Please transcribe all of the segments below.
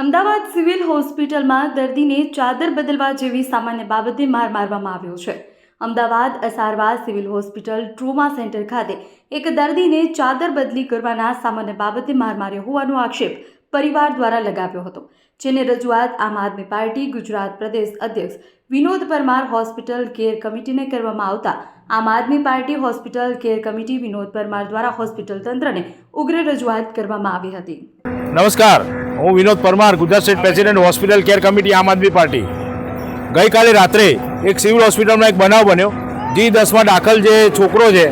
Ahmedabad civil હોસ્પિટલમાં દર્દીને ચાદર બદલવા જેવી સામાન્ય બાબતે માર મારવામાં આવ્યો છે। Ahmedabad Asarwa civil hospital trauma centre ખાતે એક દર્દીને ચાદર બદલી કરવાના સામાન્ય બાબતે માર માર્યો હોવાનો આક્ષેપ પરિવાર દ્વારા લગાવ્યો હતો, જેને રજૂઆત આમ આદમી પાર્ટી ગુજરાત પ્રદેશ અધ્યક્ષ વિનોદ પરમાર હોસ્પિટલ કેર કમિટીને કરવામાં આવતા Aam Aadmi Party hospital care committee Vinod Parmar દ્વારા હોસ્પિટલ તંત્રને ઉગ્ર રજૂઆત કરવામાં આવી હતી। નમસ્કાર, હું Vinod Parmar, Gujarat state president, hospital care committee, આમ આદમી પાર્ટી। ગઈકાલે રાત્રે એક સિવિલ હોસ્પિટલમાં એક બનાવ બન્યો। G10માં દાખલ જે છોકરો છે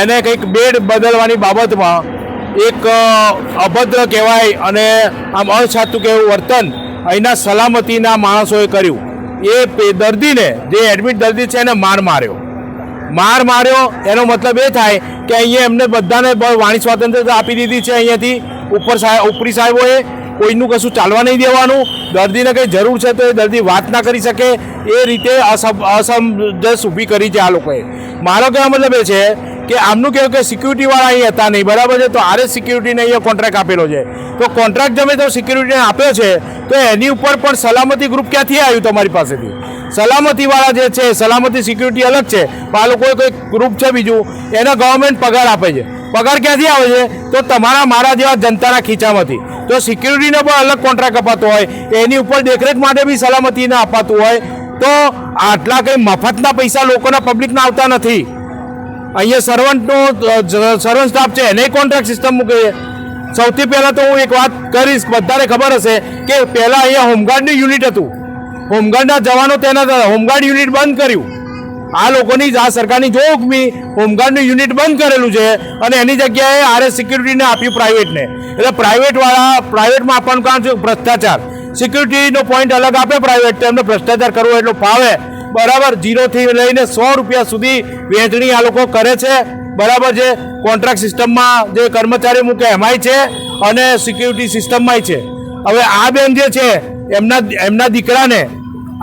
એને કંઈક બેડ બદલવાની બાબતમાં એક અભદ્ર કહેવાય અને આમ અછાતું કહેવું વર્તન અહીંના સલામતીના માણસોએ કર્યું। એ દર્દીને, જે એડમિટ દર્દી છે, એને માર માર્યો એનો મતલબ એ થાય કે અહીંયા એમને બધાને વાણી સ્વાતંત્રતા આપી દીધી છે। અહીંયાથી ઉપરી સાહેબોએ કોઈનું કશું ચાલવા નહીં દેવાનું, દર્દીને કંઈ જરૂર છે તો એ દર્દી વાત ના કરી શકે એ રીતે અસમંજસ ઊભી કરી છે આ લોકોએ। મારો કહેવા મતલબ એ છે કે આમનું કહેવું કે સિક્યુરિટીવાળા અહીં હતા નહીં, બરાબર છે, તો આરએસ સિક્યુરિટીને અહીંયા કોન્ટ્રાક્ટ આપેલો છે, તો કોન્ટ્રાક્ટ તમે તો સિક્યુરિટીને આપ્યો છે તો એની ઉપર પણ સલામતી ગ્રુપ ક્યાંથી આવ્યું તમારી પાસેથી? સલામતીવાળા જે છે, સલામતી સિક્યુરિટી અલગ છે, પણ આ લોકોએ કોઈ ગ્રુપ છે બીજું, એને ગવર્મેન્ટ પગાર આપે છે। પગાર ક્યાંથી આવે છે? તો તમારા મારા જેવા જનતાના ખીચામાંથી। તો સિક્યુરિટીને પણ અલગ કોન્ટ્રાક્ટ અપાતો હોય, એની ઉપર દેખરેખ માટે બી સલામતીને અપાતું હોય, તો આટલા કંઈ મફતના પૈસા લોકોના પબ્લિકના આવતા નથી। અહીંયા સર્વન્ટ સ્ટાફ છે એને કોન્ટ્રાક્ટ સિસ્ટમ મૂકે છે। સૌથી પહેલાં તો હું એક વાત કરીશ, બધાને ખબર હશે કે પહેલાં અહીંયા હોમગાર્ડનું યુનિટ હતું, હોમગાર્ડના જવાનો તેના હોમગાર્ડ યુનિટ બંધ કર્યું। આ લોકોની, આ સરકારની જોગમી હોમગાર્ડનું યુનિટ બંધ કરેલું છે અને એની જગ્યાએ આરએસ સિક્યુરિટીને આપ્યું પ્રાઇવેટને। એટલે પ્રાઇવેટમાં આપવાનું કારણ છે ભ્રષ્ટાચાર। સિક્યુરિટીનો પોઈન્ટ અલગ આપે પ્રાઇવેટ, તો એમને ભ્રષ્ટાચાર કરવો એટલો ફાવે, બરાબર। 0થી લઈને 100 રૂપિયા સુધી વહેંચણી આ લોકો કરે છે, બરાબર છે। કોન્ટ્રાક્ટ સિસ્ટમમાં જે કર્મચારી મૂકે એમાંય છે અને સિક્યુરિટી સિસ્ટમમાંય છે। હવે આ બેન જે છે એમના દીકરાને,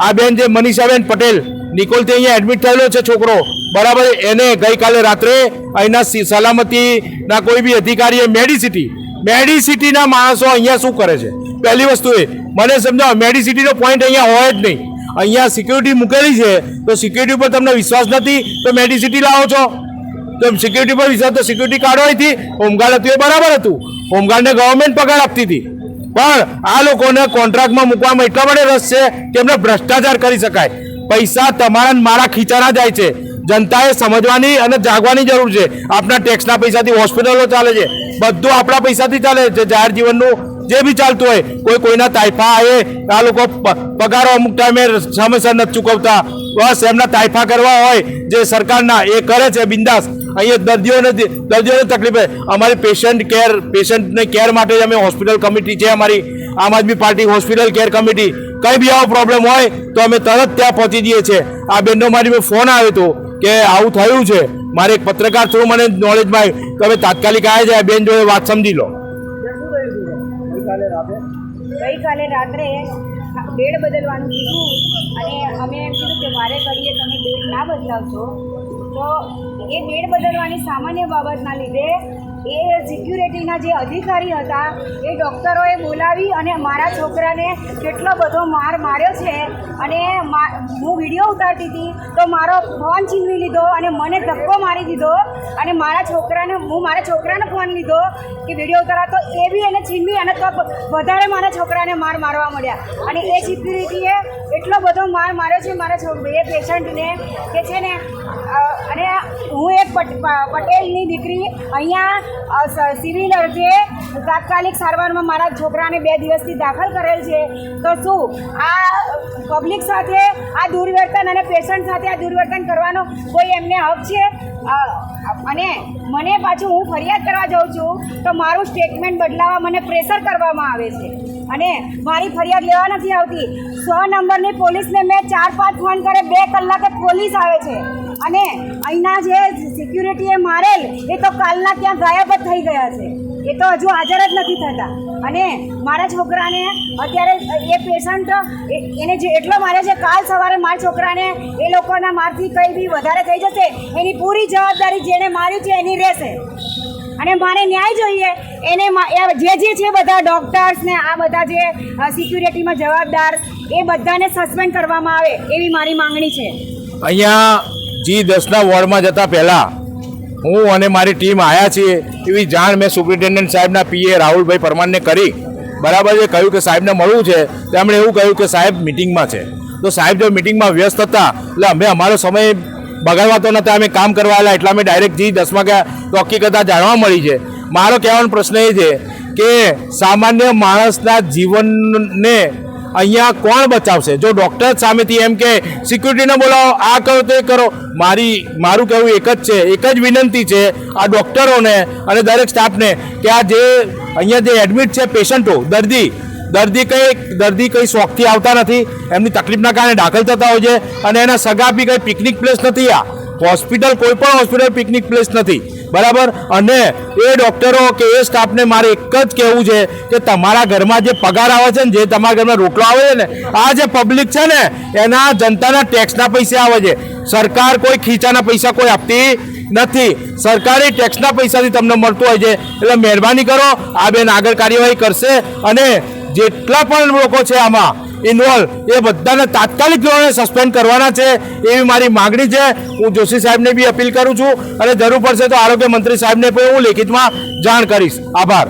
આ બેન જે મનીષાબેન પટેલ નિકોલથી અહીંયા એડમિટ થયેલો છે છોકરો, બરાબર, એને ગઈકાલે રાત્રે અહીંના સલામતીના કોઈ બી અધિકારીએ મેડિસિટીના માણસો અહીંયા શું કરે છે? પહેલી વસ્તુ એ મને સમજાવો, મેડિસિટીનો પોઈન્ટ અહીંયા હોય જ નહીં। અહીંયા સિક્યુરિટી મૂકેલી છે, તો સિક્યુરિટી ઉપર તમને વિશ્વાસ નથી તો મેડિસિટી લાવો છો, તો સિક્યુરિટી પર વિશ્વાસ તો સિક્યુરિટી કાઢો અહીંથી। હોમગાર્ડ હતું એ બરાબર હતું, હોમગાર્ડને ગવર્મેન્ટ પગાર આપતી હતી, પણ આ લોકોને કોન્ટ્રાક્ટમાં મૂકવામાં એટલા માટે રસ છે કે એમને ભ્રષ્ટાચાર કરી શકાય। પૈસા તમારા મારા ખીચાના જાય છે, જનતાએ સમજવાની અને જાગવાની જરૂર છે। આપણા ટેક્સના પૈસાથી હોસ્પિટલો ચાલે છે, બધું આપણા પૈસાથી ચાલે છે। જાહેર જીવનનું જે બી ચાલતું હોય, કોઈના તાઇફા આવે, આ લોકો પગારો અમુક ટાઈમે સમયસર નથી ચૂકવતા, બસ એમના તાઇફા કરવા હોય જે સરકારના, એ કરે છે બિંદાસ। અહીંયા દર્દીઓને તકલીફ, અમારી પેશન્ટને કેર માટે જ અમે હોસ્પિટલ કમિટી છે અમારી, આમ Aadmi Party hospital care committee, કંઈ બી આવો પ્રોબ્લેમ હોય તો અમે તરત ત્યાં પહોંચી જઈએ છીએ। આ બેનનો મારી મેં ફોન આવ્યો હતો કે આવું થયું છે, મારે એક પત્રકાર થ્રુ મને નોલેજમાં આવ્યું, તો અમે તાત્કાલિક આવ્યા છે, આ બેન જોડે વાત સમજી લો। ગઈકાલે રાત્રે બેડ બદલવાનું કીધું અને અમે એમ કીધું કે વારે કરીએ તમે બેડ ના બદલાવશો, તો એ બેડ બદલવાની સામાન્ય બાબતના લીધે એ સિક્યુરિટીના જે અધિકારી હતા એ ડૉક્ટરોએ બોલાવી અને મારા છોકરાને કેટલો બધો માર માર્યો છે। અને હું વિડીયો ઉતારતી હતી તો મારો ફોન છીનવી લીધો અને મને ધક્કો મારી દીધો અને મારા છોકરાને ફોન લીધો કે વિડીયો ઉતારા, તો એ બી એને છીનવી અને તો વધારે મારા છોકરાને મારવા મળ્યા। અને એ સિક્યુરિટીએ એટલો બધો માર માર્યો છે મારા એ પેશન્ટને કે છે ને, અને હું એક પટેલની દીકરી અહીંયા સિવિલ અર્થે તાત્કાલિક સારવારમાં મારા છોકરાને 2 દિવસથી દાખલ કરેલ છે, તો શું આ પબ્લિક સાથે આ દુર્વર્તન અને પેશન્ટ સાથે આ દુર્વર્તન કરવાનો કોઈ એમને હક છે? અને મને પાછું હું ફરિયાદ કરવા જાઉં છું તો મારું સ્ટેટમેન્ટ બદલાવવા મને પ્રેશર કરવામાં આવે છે અને મારી ફરિયાદ લેવા નથી આવતી। 100 નંબરની પોલીસને મેં 4-5 ફોન કરે, 2 કલાકે પોલીસ આવે છે અને અહીંના જે સિક્યુરિટીએ મારેલ એ તો કાલના ત્યાં ગાયબ જ થઈ ગયા છે, એ તો હજુ હાજર જ નથી થતા। અને મારા છોકરાને અત્યારે એ પેશન્ટ એને જે એટલો મારે છે, કાલ સવારે મારા છોકરાને એ લોકોના મારથી કંઈ બી વધારે થઈ જશે એની પૂરી જવાબદારી જેણે માર્યું છે એની રહેશે। અને મારે ન્યાય જોઈએ. એને જે છે બધા ડૉક્ટર્સ ને આ બધા જે સિક્યુરિટીમાં જવાબદાર એ બધાને સસ્પેન્ડ કરવામાં આવે એવી મારી માંગણી છે. અહીંયા G10ના વોર્ડમાં જતા પહેલાં હું અને મારી ટીમ આવ્યા છીએ એવી જાણ મેં સુપ્રિન્ટેન્ડન્ટ સાહેબના પીએ રાહુલભાઈ પરમારને કરી. બરાબર છે, કહ્યું કે સાહેબને મળવું છે. તેમણે એવું કહ્યું કે સાહેબ મિટિંગમાં છે. તો સાહેબ જો મિટિંગમાં વ્યસ્ત હતા એટલે અમે અમારો સમય બગાડવા તો નહોતા, અમે કામ કરવા આવેલા એટલે અમે ડાયરેક્ટ G10માં ગયા તો હકીકત જાણવા મળી છે. મારો કહેવાનો પ્રશ્ન એ છે કે સામાન્ય માણસના જીવનને અહીંયા કોણ બચાવશે? જો ડૉક્ટર સામેથી એમ કે સિક્યુરિટીને બોલાવો, આ કરો તે કરો. મારું કહેવું એક જ છે, એક જ વિનંતી છે આ ડૉક્ટરોને અને દરેક સ્ટાફને કે આ જે અહીંયા જે એડમિટ છે પેશન્ટો, દર્દી કંઈ શોખથી આવતા નથી, એમની તકલીફના કારણે દાખલ થતા હોય છે અને એના સગા બી કંઈ પિકનિક પ્લેસ નથી. આ હોસ્પિટલ કોઈ પણ હોસ્પિટલ પિકનિક પ્લેસ નથી. બરાબર. અને એ ડૉક્ટરો કે એ સ્ટાફને મારે એક જ કહેવું છે કે તમારા ઘરમાં જે પગાર આવે છે ને, જે તમારા ઘરમાં રોટલો આવે છે ને, આ જે પબ્લિક છે ને એના જનતાના ટેક્સના પૈસા આવે છે. સરકાર કોઈ ખીચાના પૈસા કોઈ આપતી નથી, સરકારી ટેક્સના પૈસાથી તમને મળતું હોય છે. એટલે મહેરબાની કરો, આ બેન આગળ કાર્યવાહી કરશે અને જેટલા પણ લોકો છે આમાં ઇન્વોલ્વ એ બધાને તાત્કાલિક ધોરણે સસ્પેન્ડ કરવાના છે એવી મારી માગણી છે. હું જોશી સાહેબને બી અપીલ કરું છું અને જરૂર પડશે તો આરોગ્ય મંત્રી સાહેબને પણ હું લેખિતમાં જાણ કરીશ. આભાર.